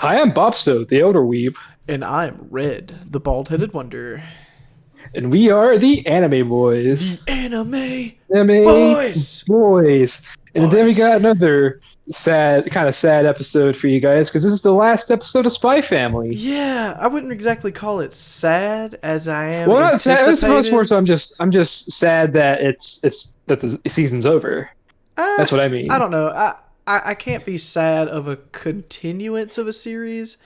Hi, I'm Bopsto, the Elder Weeb, And I'm Red, the bald-headed wonder. and we are the Anime The Boys. anime Anime boys! Boys. And then we Boys! got another sad episode for you guys, because this is the last episode of Spy Family. Yeah, I wouldn't exactly call it sad as I am Well, not sad. It's more anticipated. so. I'm just sad that it's that the season's over. Uh, That's what I I mean. don't know. I can't be sad of a continuance of a series.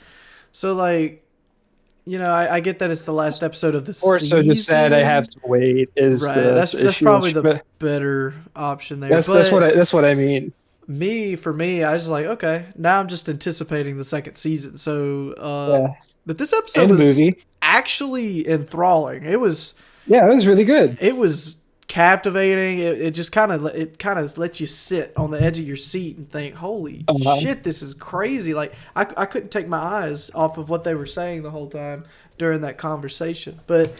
So, like, I get that it's the last episode of the More so, just sad I have season. to wait is Right. the That's issue. probably the But better option there. that's what But I mean. for me, I was like, okay, now I'm just anticipating the second season. So, Yeah, but this episode and the was movie. actually enthralling. Yeah, it was really good. It was captivating. It just kind of lets you sit on the edge of your seat and think, holy Uh, shit, this is crazy. Like I couldn't take my eyes off of what they were saying the whole time during that conversation. But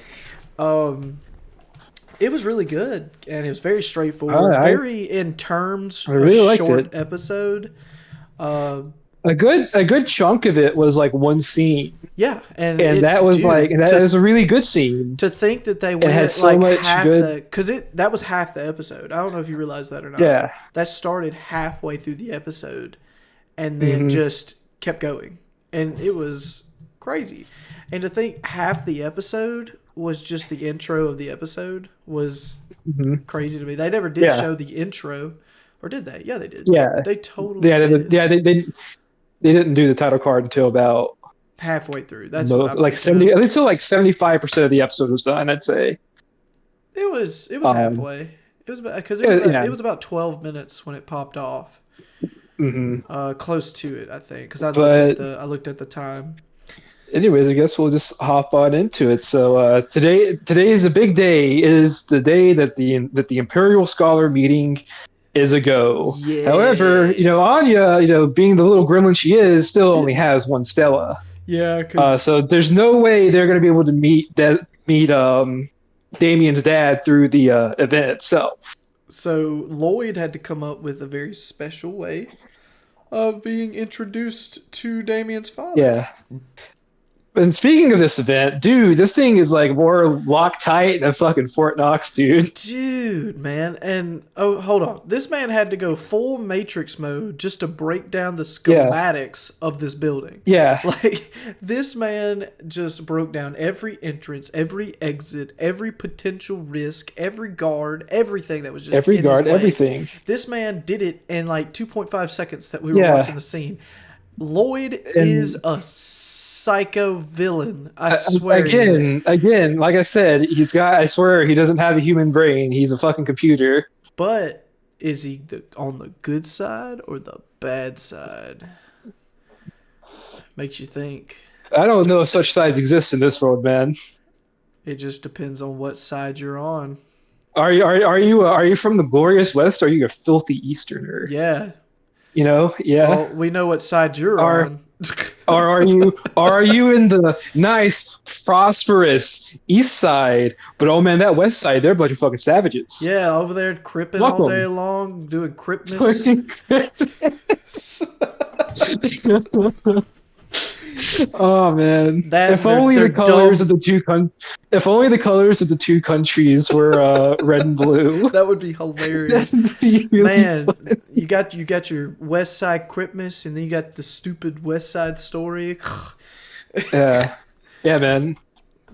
um it was really good, and it was very straightforward, I very in terms I a really liked short it. episode. Uh, A good chunk of it was like one scene, yeah, and and that was like dude, that is a really good scene. to think that they It had went so like much half good. the because it that was half the episode. I don't know if you realize that or not. Yeah. That started halfway through the episode and then Hmm. just kept going, and it was crazy. And to think half the episode was just the intro of the episode was Hmm. crazy to me. They never did Yeah. show the intro, or did they? Yeah, they did. Yeah. They totally Yeah. did. They didn't do the title card until about Halfway through. That's what I'm like thinking 70. of. At least till like 75% of the episode was done. I'd say. It was Um. halfway. It was because Yeah. it was about 12 minutes when it popped off. Hmm. Close to it, I think, because But I looked at the time. anyways, I guess we'll just hop on into it. So today is a big day. It is the day that the Imperial Scholar meeting is a go. However, Yeah, Anya, being the little gremlin she is, still only has one Stella. yeah, because So there's no way they're going to be able to meet Damien's dad through the event itself. so Lloyd had to come up with a very special way of being introduced to Damien's father. Yeah. And speaking of this event, dude, this thing is like more Loctite than fucking Fort Knox, dude. Dude, man, and oh, hold on. This man had to go full Matrix mode just to break down the Yeah. schematics of this building. Yeah. Like, this man just broke down every entrance, every exit, every potential risk, every guard, everything that was just Every in guard, his way. everything. This man did it in like 2.5 seconds that we were Yeah. watching the scene. Lloyd And is a psycho villain. I swear he is. again, like I said, I swear he doesn't have a human brain. He's a fucking computer. But is he on the good side or the bad side? Makes you think. I don't know if such sides exist in this world, man. It just depends on what side you're on. Are you from the glorious West, or are you a filthy Easterner? Yeah. Yeah. Well, we know what side you're Are on. Or are you in the nice, prosperous East Side? But oh man, that West Side, they're a bunch of fucking savages. Yeah, over there cripping all day Welcome. long, doing cripness. Oh man! That If only they're the colors dumb. of if only the colors of the two countries were red and blue. That would be hilarious. That'd be really Man, fun. you got your West Side Christmas, and then you got the stupid West Side Story. Yeah, yeah, man.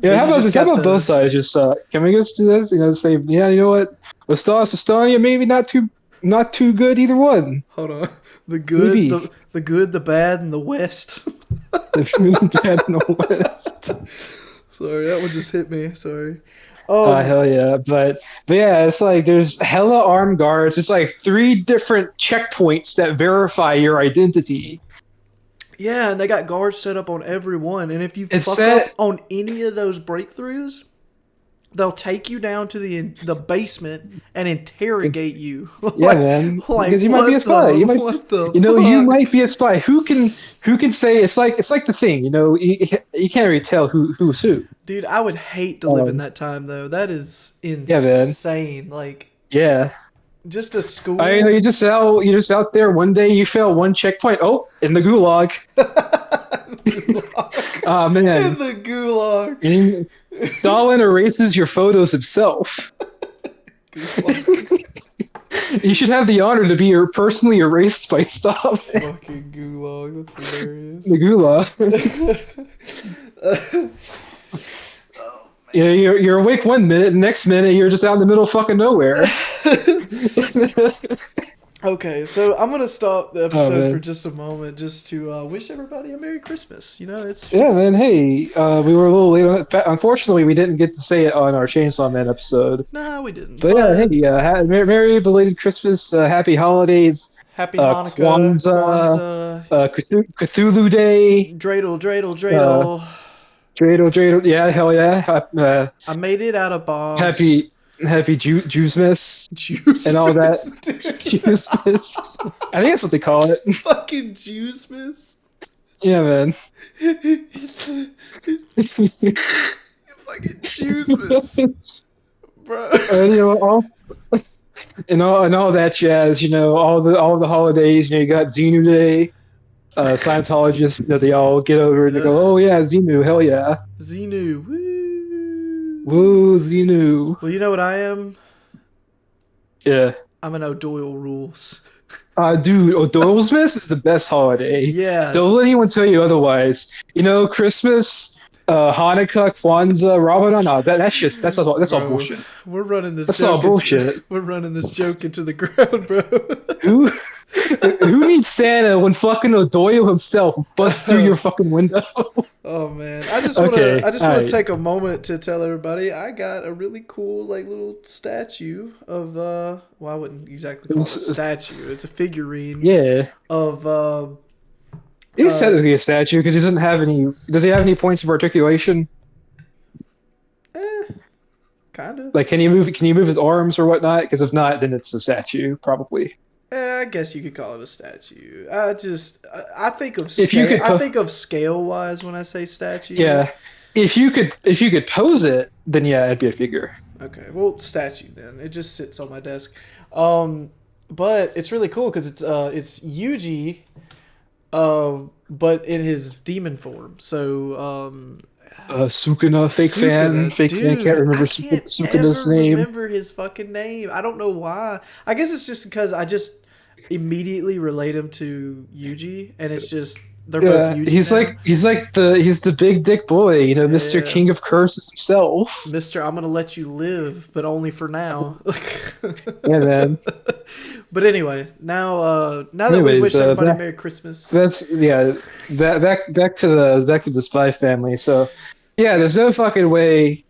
Yeah, Then how you about just this? How got about both sides? Just can we just do this? Say yeah. You know what? Estonia, maybe not too good either one. Hold on, the good, Maybe. the good, the bad, and the West. If we dead in the West. Sorry, that one just hit me. Sorry. Um, Hell yeah. But yeah, it's like there's hella armed guards. It's like 3 different checkpoints that verify your identity. yeah, and they got guards set up on every one, and if you It's fuck set- up on any of those breakthroughs, they'll take you down to the basement and interrogate you. Yeah, man. Like, Because you might be a spy. You might, what the you fuck? might be a spy. Who can say it's like the thing? You can't really tell who's who. Dude, I would hate to live in Um, that time though. That is Yeah, man. insane. Like, Yeah. just a school. You're just out there. One day you fail one checkpoint. Oh, in the gulag. Gulag. Oh In man, the gulag. and Stalin erases your photos himself. Gulag. You should have the honor to be personally erased by Stalin. Fucking gulag. That's The hilarious. gulag. Yeah, you're awake one minute, and next minute you're just out in the middle of fucking nowhere. Okay, so I'm gonna stop the Oh episode for man. just a moment, just to wish everybody a Merry Christmas. You know, Yeah, it's man. Hey, we were a little late on it. Unfortunately, we didn't get to say it on our Chainsaw Man episode. nah, we didn't. But yeah, But hey, Merry belated Christmas, Happy Holidays, Happy Hanukkah, Kwanzaa, Kwanzaa, Cthulhu Day, dreidel, dreidel, uh, dreidel. Dreidel, yeah, hell yeah, I made it out of bombs. happy, happy Jewsmas Juice and all that. miss, dude. Jewsmas. I think that's what they call it. Fucking juice miss. Yeah, man. Fucking juice miss, bro. And you know all that jazz. You know all the holidays. You know you got Xenu Day. Scientologists, you know, they all get over and they go, "Oh yeah, Xenu, hell yeah, Xenu. Woo. woo Xenu." Well, you know what I am? Yeah, I'm an O'Doyle rules. dude, O'Doyle'smas is the best holiday. Yeah. Don't let anyone tell you otherwise. You know, Christmas, Hanukkah, Kwanzaa, Ramadan. No, that's all Bro, bullshit. We're running this That's joke all bullshit. we're running this joke into the ground, bro. Who who needs Santa when fucking O'Doyle himself busts through your fucking window? Oh man. I just Okay, wanna alright. take a moment to tell everybody I got a really cool like little statue of well, I wouldn't exactly call it a statue. It's a figurine Yeah. of He's technically a statue because he doesn't have any. Does he have any points of articulation? kinda. Like, can you move? Can you move his arms or whatnot? Because if not, then it's a statue, probably. I guess you could call it a statue. I think of If you scale, could, I think of scale wise when I say statue. yeah. If you could pose it, then yeah, it'd be a figure. Okay, well, statue then. It just sits on my desk. But it's really cool because it's Yuji, but in his demon form. So Sukuna, fake fan, can't remember Sukuna's ever name. remember his fucking name. I don't know why. I guess it's just because I just immediately relate him to Yuji, and it's just they're both Yeah, Yuji now. he's the big dick boy, you know, Mr. Yeah. King of Curses himself. Mister, I'm gonna let you live, but only for now. Yeah, man. But anyway, now that we Anyways, wished everybody Merry Christmas. That's yeah. Back to the Spy Family. So yeah, there's no fucking way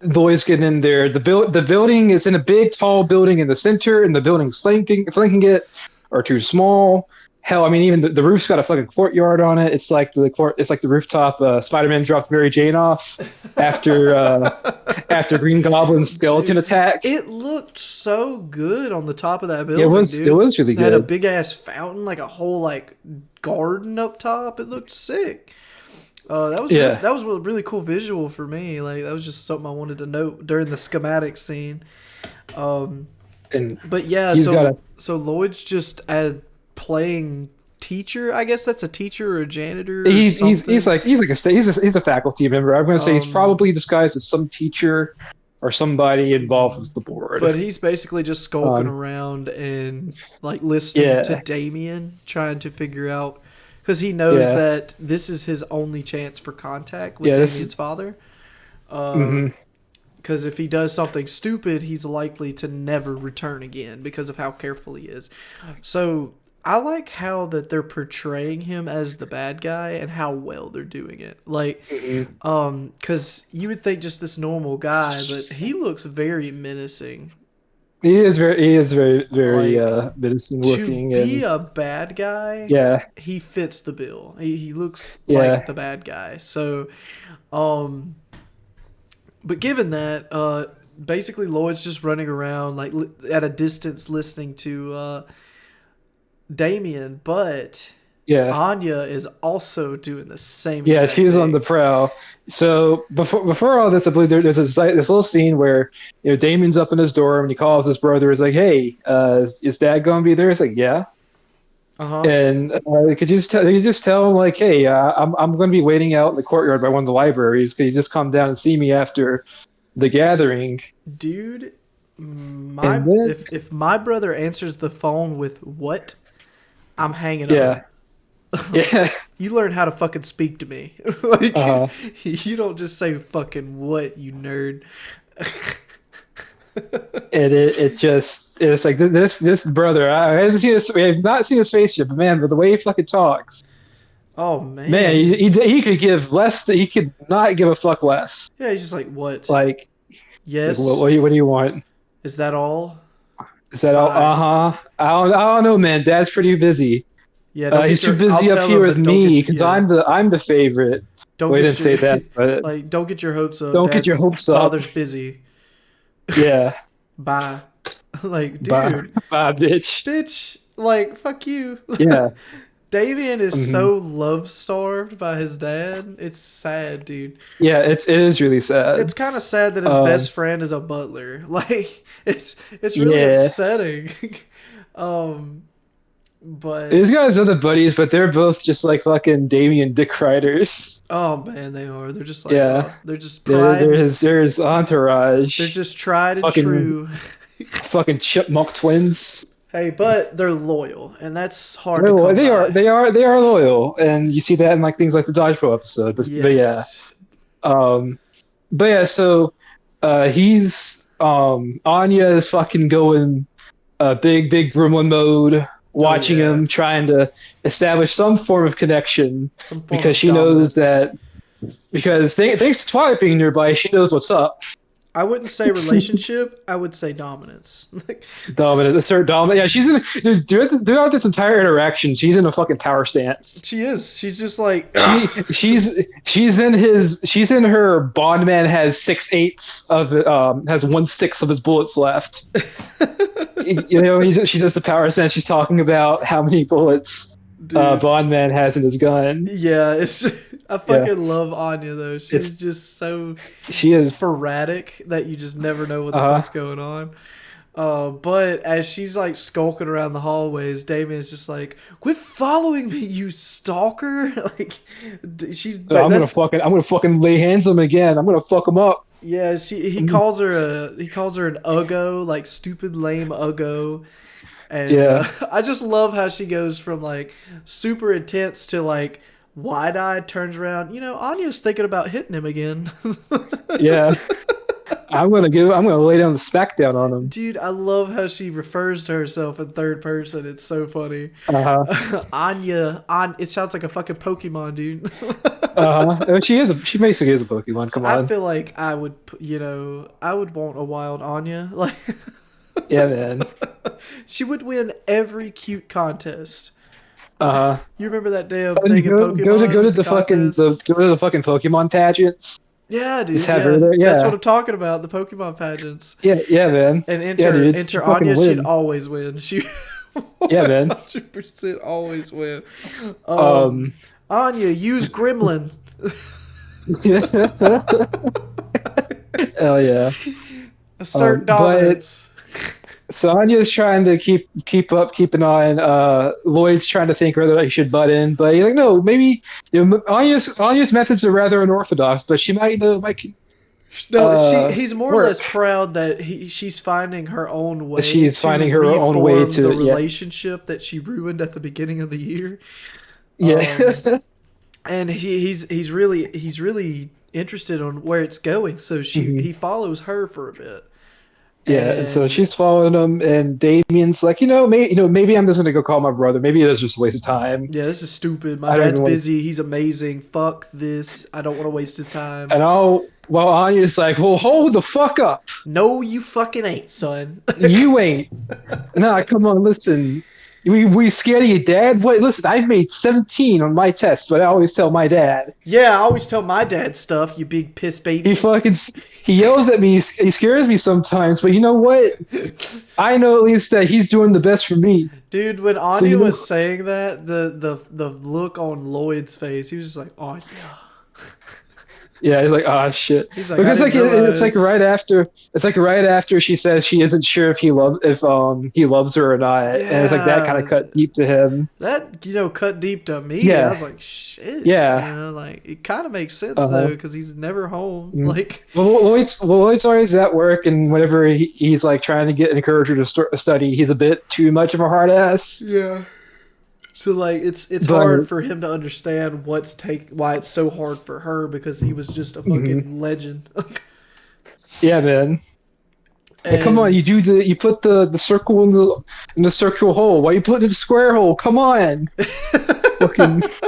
Lois getting in there. The building is in a big tall building in the center, and the buildings flanking it are too small. Hell, I mean, even the roof's got a fucking courtyard on it. It's like the rooftop. Spider-Man dropped Mary Jane off after after Green Goblin's skeleton attack. It looked so good on the top of that building. It was really It had a good. big ass fountain, like a whole like garden up top. It looked sick. That was Yeah. that was a really cool visual for me. Like that was just something I wanted to note during the schematic scene. And But yeah, he's got so Lloyd's just playing teacher. I guess that's a teacher or a janitor. Or he's something. he's a faculty member. I'm going to say he's Um, probably disguised as some teacher or somebody involved with the board. But he's basically just skulking Um, around and like listening Yeah. to Damien, trying to figure out because he knows Yeah. that this is his only chance for contact with Yeah, Damien's father. Mhm. Because if he does something stupid, he's likely to never return again because of how careful he is. So I like how that they're portraying him as the bad guy and how well they're doing it. Like, because you would think just this normal guy, but he looks very menacing. He is very Like, menacing To looking be and a bad guy, yeah, he fits the bill. He looks Yeah. like the bad guy. So, but given that, basically Lloyd's just running around like at a distance listening to Damien, but yeah. Anya is also doing the same. Yeah, exact she's on thing. the prowl. So before all this, I believe there's this little scene where Damien's up in his dorm and he calls his brother. He's like, "Hey, is Dad going to be there?" He's like, "Yeah." Uh-huh. And you just tell him like, hey, I'm going to be waiting out in the courtyard by one of the libraries. Could you just come down and see me after the gathering? Dude, And my then if my brother answers the phone with what, I'm hanging up. yeah, yeah, You learn how to fucking speak to me. Like, uh, you don't just say fucking what, you nerd. and it's like this brother. I haven't seen his, we have not seen his face yet, but man, but the way he fucking talks, Oh man, man. he could give less. He could not give a fuck less. Yeah, he's just like, what? Like Yes. what do you want? Is that all? Is that all? Bye. I don't know, man. Dad's pretty busy. Yeah, don't He's get too your. I'll busy up tell here him, with but don't me get your. because Yeah, I'm the favorite. don't Well, he get didn't say your. that, but Like, don't get your hopes up. don't get your Dad's hopes up. father's busy. Yeah, Bye. Like, bye, dude, bye, bitch. bitch. Like, fuck you. Yeah, Damien is hmm so love starved by his dad. It's sad, dude. yeah. It is really It's sad. kind of sad that his Um, best friend is a butler. Like, it's really yeah, upsetting. um, but these guys are the buddies, but they're both just like fucking Damien dick riders. oh man, they are. They're just like, Yeah, oh, they're just pride. they're his They're entourage. just tried and Fucking true. fucking chipmunk twins. Hey, but they're loyal, and that's hard to come by. They are loyal, and you see that in like things like the Dodgeball episode. But yeah, Yes. um, but yeah. So he's Anya is fucking going big gremlin mode, Oh watching yeah. him, trying to establish some form of connection Some form because of she knows dominance. that thanks to Twilight being nearby, she knows what's up. I wouldn't say relationship. I would say dominance. Dominant, assert dominant. Yeah, she's in throughout this entire interaction. She's in a fucking power stance. She is. She's just like She's in her bondman has 6/8 of it, has 1/6 of his bullets left. You know, she does the power stance. She's talking about how many bullets dude. bondman has in his gun. Yeah, it's. I Yeah, fucking love Anya though. She's it's just so she is. sporadic that you just never know what the Uh fuck's going on. But as she's like skulking around the hallways, Damien's just like, "Quit following me, you stalker!" Like, she's like, that's I'm gonna fucking lay hands on him again. I'm gonna fuck him up. yeah. He calls her an uggo, like stupid lame uggo. And Yeah, I just love how she goes from like super intense to like wide eyed, turns around. You know, Anya's thinking about hitting him again. yeah. I'm gonna lay down the smackdown on him. Dude, I love how she refers to herself in third person. It's so funny. Uh-huh. It sounds like a fucking Pokemon, dude. She basically is a Pokemon. Come I on. feel like I would, I would want a wild Anya. Like, Yeah, man. she would win every cute contest. Uh-huh. You remember that damn thing in Pokemon? Go to the fucking contests? go to the fucking Pokemon pageants. Yeah, Just dude. have her Yeah, there. that's Yeah. what I'm talking about. The Pokemon pageants. Yeah, man. And Yeah, dude. She enter fucking Anya, she'd win. always win. She Yeah, man. 100% always win. Um Anya, use gremlins. Hell yeah. Assert But dominance. Sonya's trying to keep an eye on Lloyd's trying to think whether he should butt in, but he's like, no, maybe Anya's methods are rather unorthodox, but she might No, he's more or work. less proud that she's finding her own way. She's to finding her own way reform to the yeah. relationship that she ruined at the beginning of the year. Yeah. And he's really interested on where it's going. So he follows her for a bit. Yeah, and so And she's following him, and Damien's like, maybe I'm just gonna go call my brother. Maybe it is just a waste of time. yeah, this is stupid. My I don't dad's even want busy. He's amazing. Fuck this. I don't want to waste his time. and while Anya's like, well, hold the fuck up. No, you fucking ain't, son. You ain't. Nah, come on, listen. We scared of your dad? Wait, listen, I've made 17 on my test, but I always tell my dad. Yeah, I always tell my dad stuff, you big piss baby. He yells at me, he scares me sometimes, but you know what? I know at least that he's doing the best for me. Dude, when So Anya you know, was saying that, the look on Lloyd's face, he was just like, Anya. Yeah, he's like, oh shit, He's like, I because didn't like it's like realize. right after she says she isn't sure if he loves her or not, and it's like that kind of Yeah, cut deep to him. that cut deep to me. I Yeah, was like, shit. yeah. Like it kind of makes sense though, Uh-huh. because he's never home. Mm. Like, Lloyd's always at work, and whenever he's like trying to encourage her to study, he's a bit too much of a hard ass. yeah. So like it's But hard for him to understand why it's so hard for her because he was just a mhm. fucking legend. Yeah, man. Like, come on, And you put the circle in the circular hole. Why you put it in the square hole? Come on, fucking. quit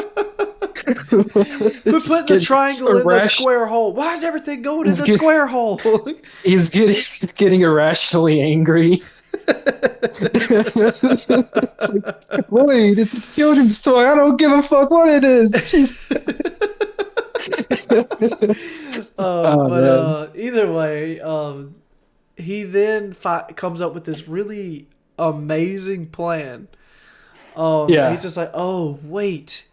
Just putting the get triangle in the irrational. square hole. Why is everything going in He's the get, square hole? he's getting irrationally angry. It's like, Lloyd, it's a children's toy. I don't give a fuck what it is. Oh But man. either way, he then comes up with this really amazing plan. Yeah. He's just like, oh wait,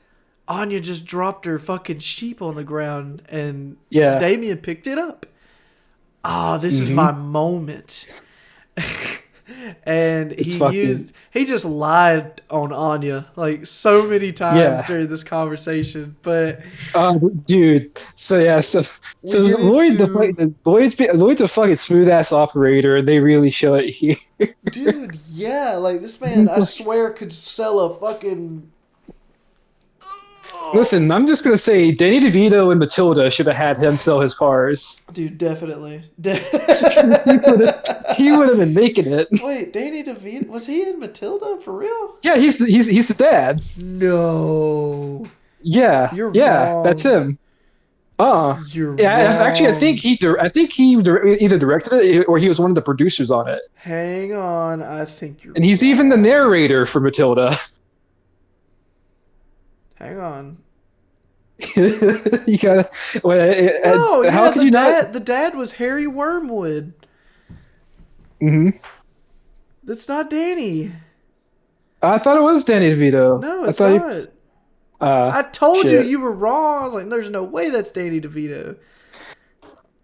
Anya just dropped her fucking sheep on the ground, and Yeah. Damien picked it up. Ah, this is Hmm. my moment. And It's fucking he just lied on Anya like so many times yeah. during this conversation. But Dude. So yeah. we So get into Lloyd's a fucking smooth ass operator, and they really show it here. dude, yeah, like this man, He's I like, swear could sell a fucking. Oh, listen, I'm just gonna say Danny DeVito and Matilda should have had him sell his cars. dude, definitely. He would have been making it. Wait, Danny DeVito was he in Matilda for real? Yeah, he's the dad. No, Yeah, you're yeah, that's wrong. him. Uh, You're yeah. Actually, wrong. I think either directed it or he was one of the producers on it, Hang on, I think you're and he's even the wrong. narrator for Matilda. Hang on. You gotta. No, How yeah, could you not? the dad was Harry Wormwood. Hmm. That's not Danny. I thought it was Danny DeVito. No, I it's thought he. not. Uh, I told you Shit. you were wrong. I was like, there's no way that's Danny DeVito.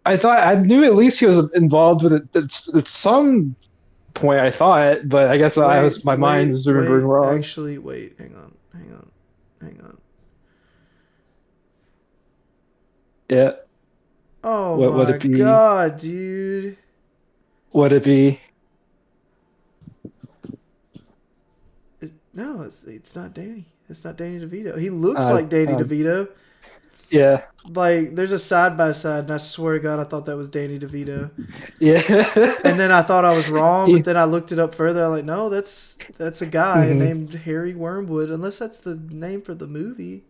I knew at least he was involved with it at some point. I thought, but I guess my mind was remembering Wait. wrong. Actually, wait. Hang on. Yeah. Oh What would my it be? god, dude. Would it be? No, it's not Danny. It's not Danny DeVito. He looks Uh, like Danny um, DeVito. yeah. Like, there's a side by side, and I swear to God, I thought that was Danny DeVito. Yeah. And then I thought I was wrong, Yeah. but then I looked it up further. I'm like, no, that's a guy Hmm. named Harry Wormwood, unless that's the name for the movie.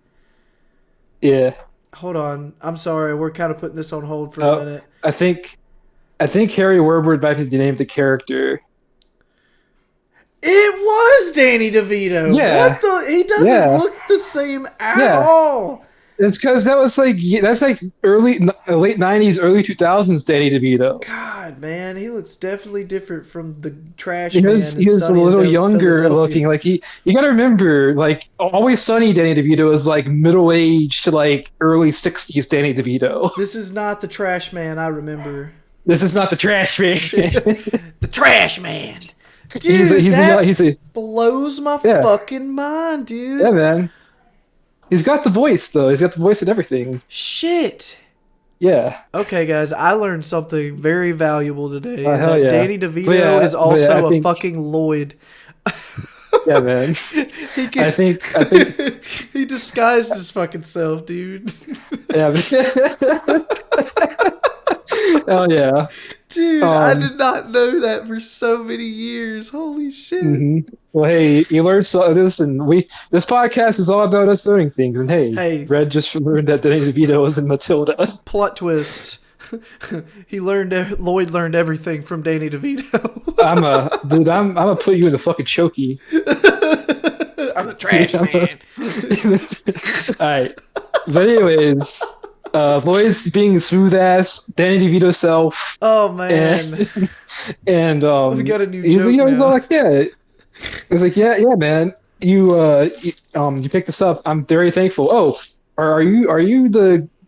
Yeah. Hold on, I'm sorry, we're kind of putting this on hold for a Oh, minute. I think Harry Werber might be the name of the character. It was Danny DeVito. Yeah. What the? He doesn't Yeah. look the same at Yeah. all. It's because that's like late '90s, early 2000s Danny DeVito. God, man, he looks definitely different from the trash He man was in he was a Sunny little in younger Philadelphia. looking. Like you got to remember, like Always Sunny Danny DeVito is like middle aged to like early '60s Danny DeVito. This is not the trash man I remember. This is not the trash man. The trash man. he's Dude, that he's a blows my yeah fucking mind, yeah dude. man. He's got the voice though. He's got the voice and everything. Shit. Yeah. Okay, guys, I learned something very valuable today, and Hell that yeah. Danny DeVito is But yeah, I also a think fucking Lloyd. yeah man. He can, I think he disguised his fucking self, dude. yeah. Hell yeah. Dude, I Um. did not know that for so many years. Holy shit. Well, hey, you learned so. Listen, this podcast is all about us learning things, and hey, Hey. Red just learned that Danny DeVito was in Matilda. Plot twist. Lloyd learned everything from Danny DeVito. I'm gonna put you in the fucking chokey. I'm the trash man. All right, but anyways, Lloyd's being smooth ass Danny DeVito self, Oh man. and We got a new he's joke he's all now. like he's like yeah man, you picked this up. I'm very thankful. Oh, are you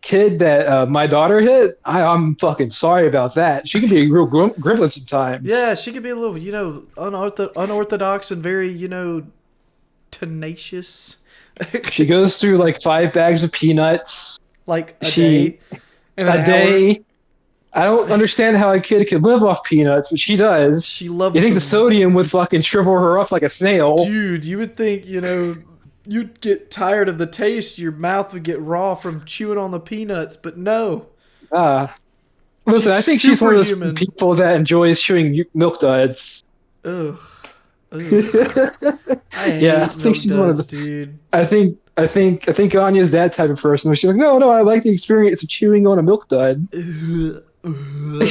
kid that my daughter hit, I'm fucking sorry about that. She can be a real gremlin Yeah, sometimes. she could be a little, unorthodox and very, tenacious. She goes through like 5 bags of peanuts. Like a She day and an a hour. day. I don't understand how a kid can live off peanuts, but she does. She You loves think the them. sodium would fucking shrivel her up like a snail? Dude, you would think, you'd get tired of the taste. Your mouth would get raw from chewing on the peanuts, but no. Ah, listen, She's I think she's one of those superhuman. people that enjoys chewing milk duds. Ugh. Ugh. I Yeah, I hate think milk she's one of duds, the. dude. I think Anya's that type of person where she's like, no, no, I like the experience of chewing on a milk dud. Ugh. Ugh.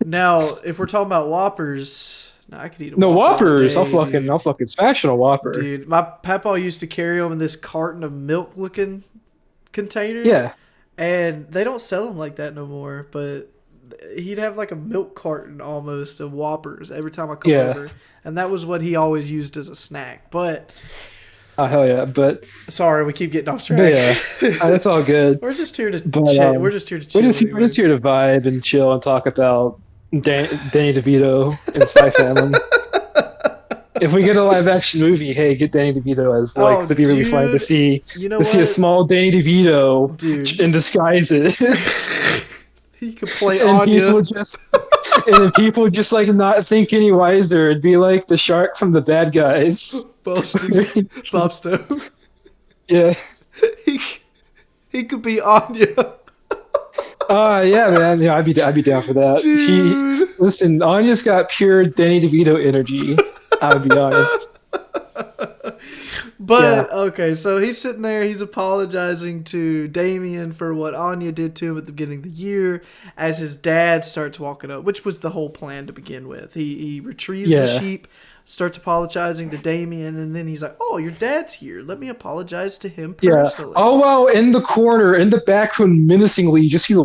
Now, if we're talking about Whoppers, now I could eat a No Whopper all Whoppers, day, I'll dude. fucking smash on a Whopper. Dude, my papa used to carry them in this carton of milk looking container, Yeah, and they don't sell them like that no more. But he'd have like a milk carton almost of Whoppers every time I come yeah, over, and that was what he always used as a snack. But oh hell yeah, sorry, we keep getting off but track. yeah, that's all good. We're just here to But chat. We're just here to chill we're anyway. just here to vibe and chill and talk about Danny DeVito and Spy Family. If we get a live action movie, hey, get Danny DeVito as like, Oh, 'cause it'd be really funny dude, you know to see a what, small Danny DeVito dude? in disguises, He could play and Anya. then people just like not think any wiser. It'd be like the shark from the Bad Guys. Boston, Bopsto. Yeah. he he could be Anya, Yeah, man. Yeah, I'd be down for that. dude. Listen, Anya's got pure Danny DeVito energy. I would be honest. Yeah. But okay, so he's sitting there. He's apologizing to Damien for what Anya did to him at the beginning of the year. As his dad starts walking up, which was the whole plan to begin with. He retrieves the Yeah. sheep, starts apologizing to Damien, and then he's like, "Oh, your dad's here. Let me apologize to him Yeah. personally." Oh well, in the corner, in the background, menacingly, you just see the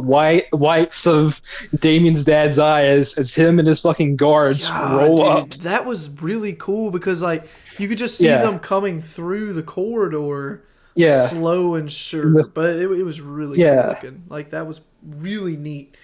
whites of Damien's dad's eyes as him and his fucking guards God, roll up. dude, that was really cool because like you could just see Yeah. them coming through the corridor, Yeah. slow and And sure. But it was really cool yeah. looking. Like that was really neat.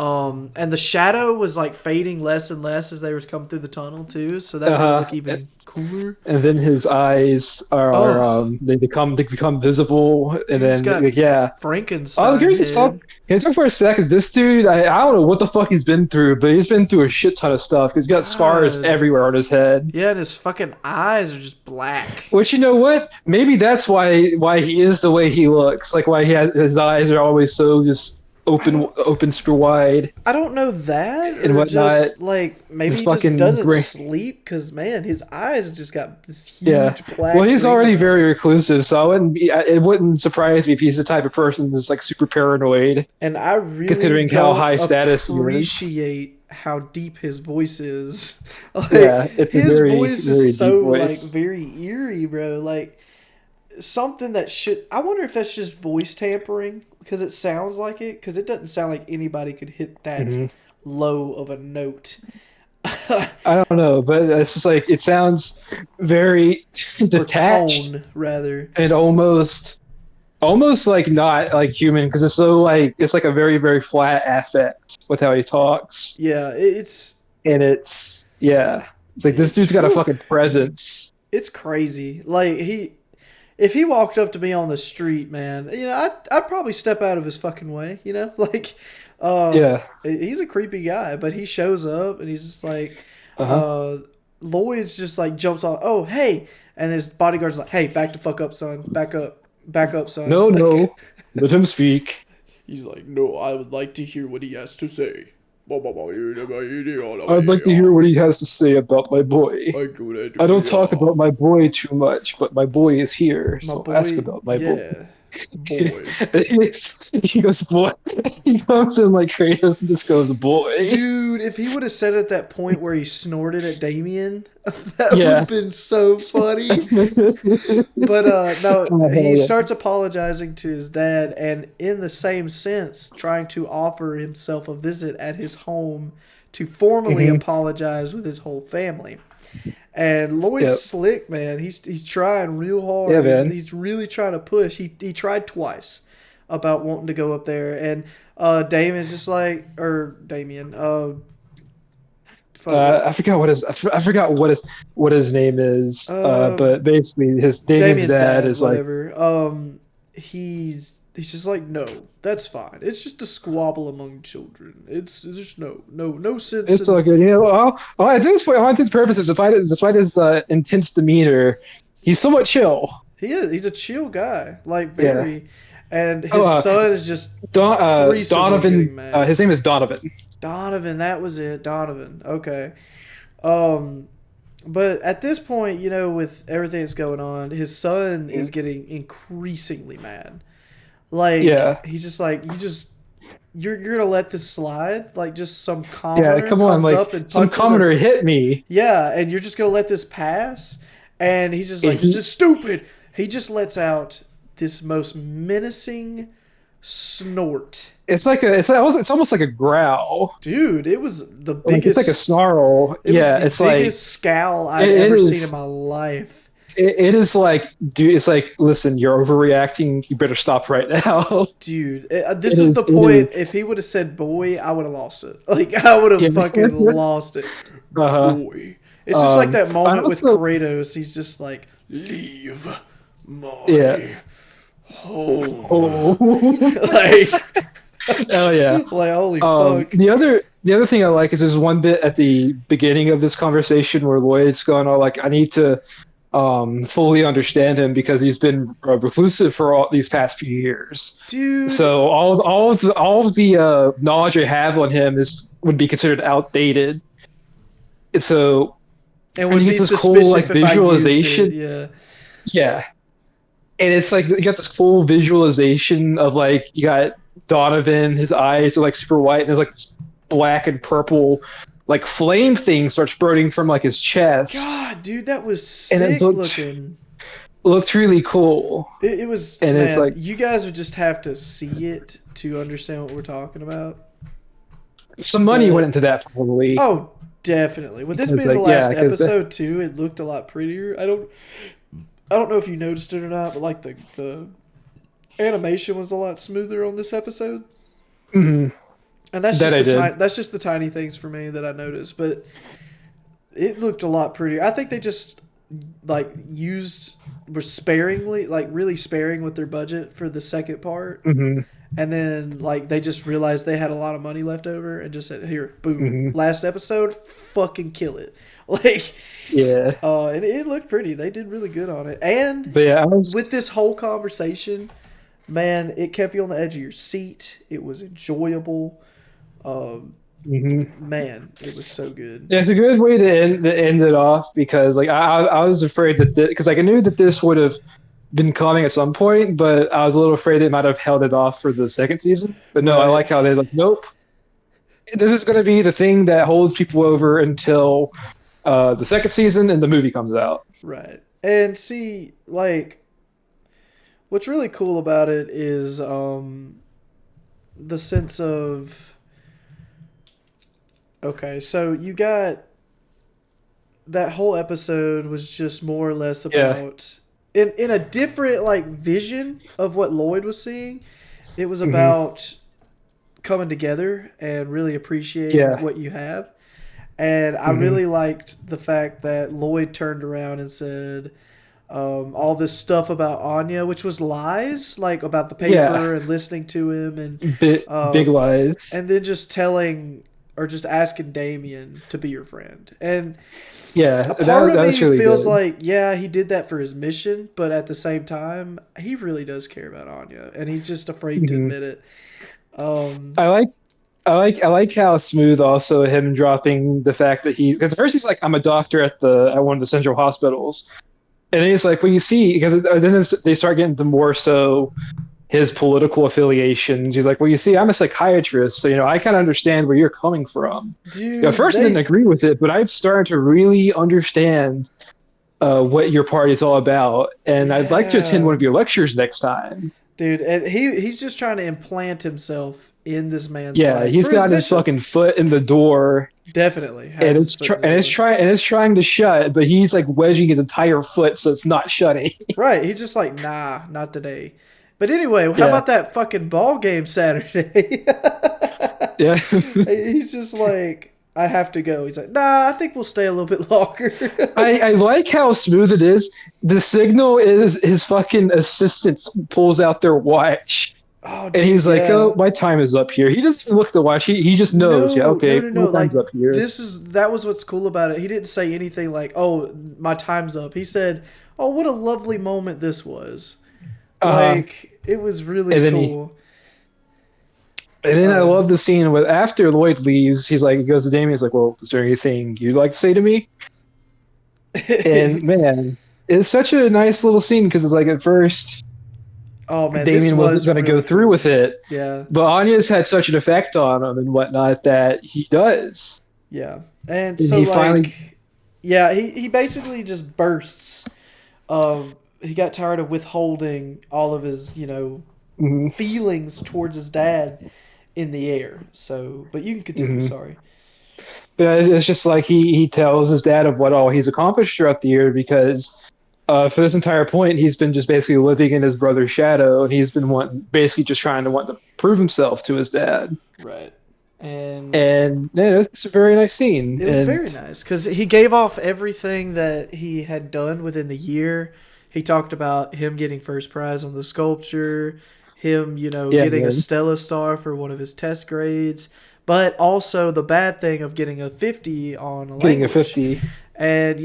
And the shadow was like fading less and less as they were coming through the tunnel too, so that made it Uh-huh. look even cooler. And then his eyes Oh, they become visible, and dude's then got like, yeah. Oh, Frankenstein here's just talk. head. Here's for a second. This dude, I don't know what the fuck he's been through, but he's been through a shit ton of stuff. He's got scars God, everywhere on his head. yeah, and his fucking eyes are just black. Which, you know what? Maybe that's why he is the way he looks. Like why his eyes are always so just I don't open super wide I don't know that and or whatnot. just like maybe His he just fucking doesn't brain. sleep because man, his eyes just got this Yeah. huge black Well, he's ring already around very them. reclusive, so it wouldn't surprise me if he's the type of person that's like super paranoid, And I really considering how don't high status he is. appreciate how deep his voice is. Yeah, Like it's a his very, voice very is deep so like voice. very eerie, bro. Like something that should I wonder if that's just voice tampering because it sounds like it because it doesn't sound like anybody could hit that Hmm. low of a note. I don't know, but it's just like it sounds very Or detached tone rather. and almost like not like human because it's so like it's like a very very flat affect with how he talks, Yeah, and it's like this dude's got a whew, fucking presence. it's crazy. Like if he walked up to me on the street, man, I'd probably step out of his fucking way, like Yeah. he's a creepy guy, but he shows up and he's just like Uh-huh. uh Lloyd's just like jumps on, "Oh, hey." And his bodyguard's like, "Hey, back the fuck up, son. Back up. Back up, son." No, Like no, let him speak. he's like, "No, I would like to hear what he has to say." I'd like to hear what he has to say about my boy. I don't talk about my boy too much, but my boy is here, My so ask boy, about my boy. yeah. Boy. He goes, boy. He comes in like Kratos and just goes, boy. Dude, if he would have said at that point where he snorted at Damien, that would Yeah. have been so funny. But no, Oh, hell he yeah. starts apologizing to his dad, and in the same sense, trying to offer himself a visit at his home to formally Mhm. apologize with his whole family. And Lloyd's Yep. slick, man. He's trying real hard. Yeah, man. He's really trying to push. He tried twice. about wanting to go up there, and Damien's just like, or Damien, fuck, I forgot what his I forgot what his name is. uh, But basically, his Damien's Damien's dad dad, is like, whatever. He's just like, no, that's fine. It's just a squabble among children. It's just no sense it's in. all good. At this point, all intents and purposes, despite his intense demeanor, he's somewhat chill. He is. He's a chill guy, like Yeah. very, and Oh, his son is just increasingly getting Donovan. mad. His name is Donovan. Donovan, that was it. Donovan. Okay. But at this point, with everything that's going on, his son is getting increasingly mad. Like, Yeah. he's just like, you're gonna let this slide? Like, just some Yeah, commoner come on, comes like up and some punches commoner hit me. yeah, and you're just gonna let this pass? And he's just like, this is stupid. He just lets out this most menacing snort. It's almost like a growl. Dude, it was the Like biggest. it's like a snarl. It was Yeah, the it's biggest scowl I've it ever is- seen in my life. it is like, dude. It's like, listen, you're overreacting. You better stop right now. Dude, this is the It point. is. If he would have said boy, I would have lost it. Like, I would have Yeah. fucking lost it. Uh-huh. Boy. It's just like that moment also- with Kratos. He's just like, leave my Yeah. home. Oh. Like, Oh yeah. like, holy fuck. The other thing I like is there's one bit at the beginning of this conversation where Lloyd's going, "Oh, like I need to fully understand him because he's been reclusive for all these past few years. Dude. So all of the knowledge I have on him would be considered outdated. So And when would you be get this suspicious cool like if I used visualization, it. Yeah. yeah, and it's like you got this full visualization of like you got Donovan, his eyes are like super white, and there's like this black and purple like flame thing starts burning from like his chest. God, dude, that was And it sick looking. Looked really cool. It was, and man, it's like you guys would just have to see it to understand what we're talking about. some money went into that probably. Oh, definitely. With this It's being the like, last yeah, 'cause episode too, it looked a lot prettier. I don't know if you noticed it or not, but like the animation was a lot smoother on this episode. Mhm. And that's That that's just the tiny things for me that I noticed, but it looked a lot prettier. I think they just like were sparingly, like really sparing with their budget for the second part. Mhm. And then like they just realized they had a lot of money left over and just said, "Here, boom, Mhm. last episode, fucking kill it." Like, Yeah. and it looked pretty. They did really good on it. And But yeah, with this whole conversation, man, it kept you on the edge of your seat. It was enjoyable. Man, it was so good. Yeah, it's a good way to end it off because like I was afraid that because like I knew that this would have been coming at some point, but I was a little afraid they might have held it off for the second season. But no, I Right. like how they like, nope, this is going to be the thing that holds people over until the second season and the movie comes out. Right. And see, like, what's really cool about it is the sense of, okay, so you got that whole episode was just more or less about in a different like vision of what Lloyd was seeing. It was about coming together and really appreciating what you have. And I really liked the fact that Lloyd turned around and said all this stuff about Anya, which was lies, like about the paper and listening to him and big lies. and then just telling or just asking Damien to be your friend. And Yeah, a part of me that's really feels good. like, yeah, he did that for his mission, but at the same time, he really does care about Anya, and he's just afraid to admit it. I like how smooth also him dropping the fact that because at first he's like, I'm a doctor at one of the central hospitals, and then he's like, well, you see, because then they start getting to more so his political affiliations. He's like, well, you see, I'm a psychiatrist, so I kind of understand where you're coming from. Dude, At first I didn't agree with it, but I've started to really understand what your party's all about, and I'd like to attend one of your lectures next time. Dude, and he's just trying to implant himself in this man's Yeah, life. he's got his fucking foot in the door. Definitely. And it's trying to shut, but he's like wedging his entire foot so it's not shutting. Right. He's just like, nah, not today. But anyway, how Yeah. about that fucking ball game Saturday? Yeah. He's just like, I have to go. He's like, nah, I think we'll stay a little bit longer. I like how smooth it is. The signal is his fucking assistant pulls out their watch. Oh, And dude, he's like, yeah. "Oh, my time is up here." He doesn't look at the watch. He just knows. Yeah, No, no, okay, no, my no. time's Like up here. that was what's cool about it. He didn't say anything like, "Oh, my time's up." He said, "Oh, what a lovely moment this was." Uh, Like it was really and then cool. I Um, love the scene with after Lloyd leaves. He's like, he goes to Damien. He's like, "Well, is there anything you'd like to say to me?" And man, it's such a nice little scene because it's like at first oh man, this Damien wasn't was going to go really through cool. with it, Yeah, but Anya's had such an effect on him and whatnot that he does. yeah. And And so he finally, like, yeah, he basically just bursts. He got tired of withholding all of his, mhm, feelings towards his dad in the air. So, but you can continue. mhm. Sorry. But it's just like he tells his dad of what all he's accomplished throughout the year because for this entire point he's been just basically living in his brother's shadow and he's been basically just trying to want to prove himself to his dad. Right. And And yeah, it's a very nice scene. it was And very nice because he gave off everything that he had done within the year. He talked about him getting first prize on the sculpture, him, yeah, getting a man, Stella star for one of his test grades, but also the bad thing of getting a 50 on a getting a language. 50. And,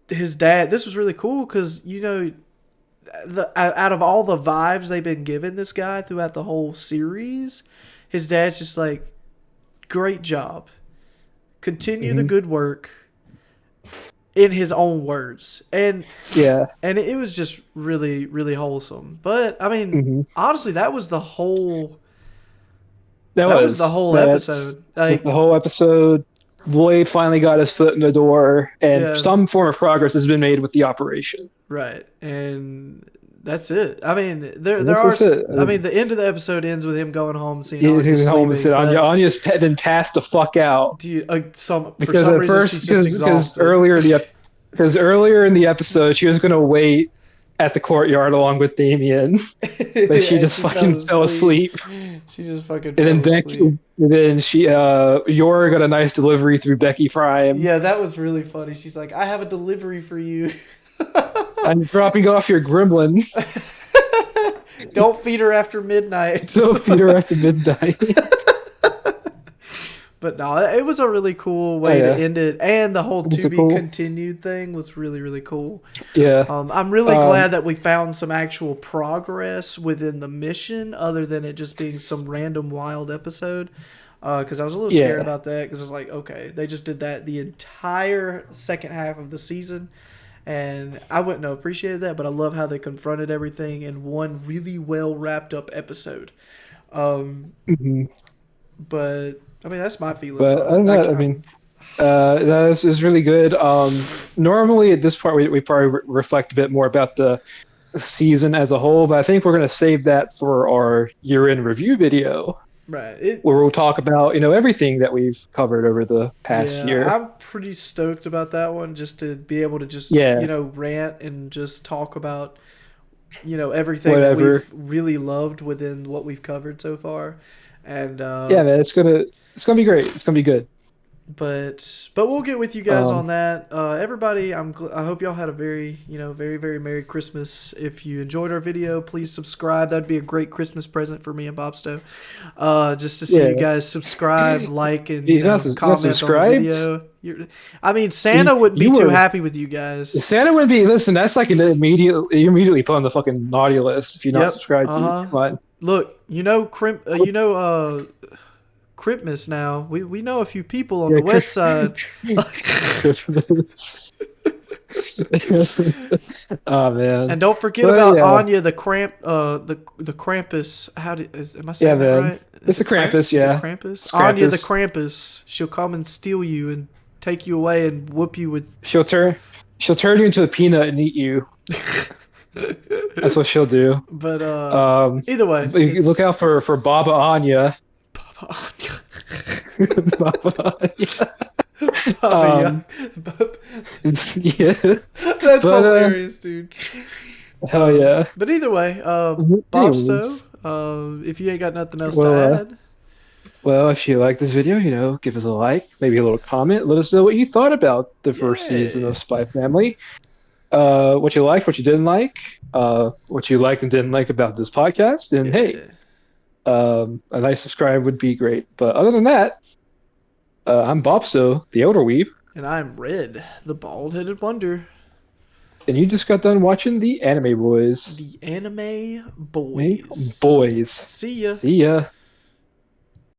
his dad, this was really cool because, out of all the vibes they've been giving this guy throughout the whole series, his dad's just like, great job. Continue the Hmm. good work in his own words. And Yeah. it was just really, really wholesome. But I mean, Hmm. honestly, that was the whole That's episode. the Like, whole episode. Lloyd finally got his foot in the door, and yeah, some form of progress has been made with the operation. right. And that's it. I mean, there And there are. this is it. I mean, the end of the episode ends with him going home, seeing He Anya was home and sleeping. said, But Anya's been passed the fuck out. for Because some at reason first, she's just exhausted. because earlier in the episode, she was gonna wait at the courtyard along with Damien, but she And just fucking fell asleep. She just fucking And then fell Becky, asleep. and then Yor got a nice delivery through Becky Prime. Yeah, that was really funny. She's like, I have a delivery for you. I'm dropping off your gremlin. Don't feed her after midnight. So feed her after midnight. But no, it was a really cool way Oh, yeah. to end it. And the whole Was to it be cool? continued thing was really, really cool. Yeah. I'm really glad that we found some actual progress within the mission other than it just being some random wild episode. Because I was a little scared Yeah. about that because it's like, okay, they just did that the entire second half of the season. And I wouldn't have appreciated that, but I love how they confronted everything in one really well wrapped up episode. Mhm. But I mean, that's my feelings But on I don't it. know. I mean, that is really good. Normally at this part, we probably reflect a bit more about the season as a whole, but I think we're going to save that for our year-end review video, right. where we'll talk about everything that we've covered over the past Yeah, year. I'm pretty stoked about that one. Just to be able to just Yeah. rant and just talk about everything Whatever. that we've really loved within what we've covered so far. And Yeah, man, it's gonna be great. It's gonna be good. but we'll get with you guys Um, on that. Everybody, I hope y'all had a very very very Merry Christmas. If you enjoyed our video, please subscribe. That'd be a great Christmas present for me and Bopsto. Just to see Yeah. you guys subscribe, like, and You not comment on the subscribed? video. I mean, Santa wouldn't be you too were- happy with you guys. Santa would be. Listen, that's like you immediately put on the fucking naughty list if you're not Yep, subscribed uh-huh. to. Come on. Look, Christmas now. We know a few people on Yeah, the west side. Christmas. Oh man. And don't forget But, about yeah. Anya, the Krampus. Am I saying that man. right? It's Is a Krampus, Is it yeah. Krampus? It's Anya the Krampus. Krampus. She'll come and steal you and take you away and whoop you with. She'll turn you into a peanut and eat you. That's what she'll do. But either way, You look out for Baba Anya. Papa Anya. Baba Anya. Papa, Yeah. That's hilarious, dude. Hell yeah. But either way, Bobsto, Anyways, if you ain't got nothing else to well, add, if you like this video, give us a like, maybe a little comment. Let us know what you thought about the first season yeah, of Spy Family. What you liked, what you didn't like, what you liked and didn't like about this podcast. And hey, yeah. a nice subscribe would be great. But other than that, I'm Bopso, the Elder Weeb, And I'm Red, the bald-headed wonder, and you just got done watching the Anime Boys. the anime Hey, boys. boys. See ya. See ya.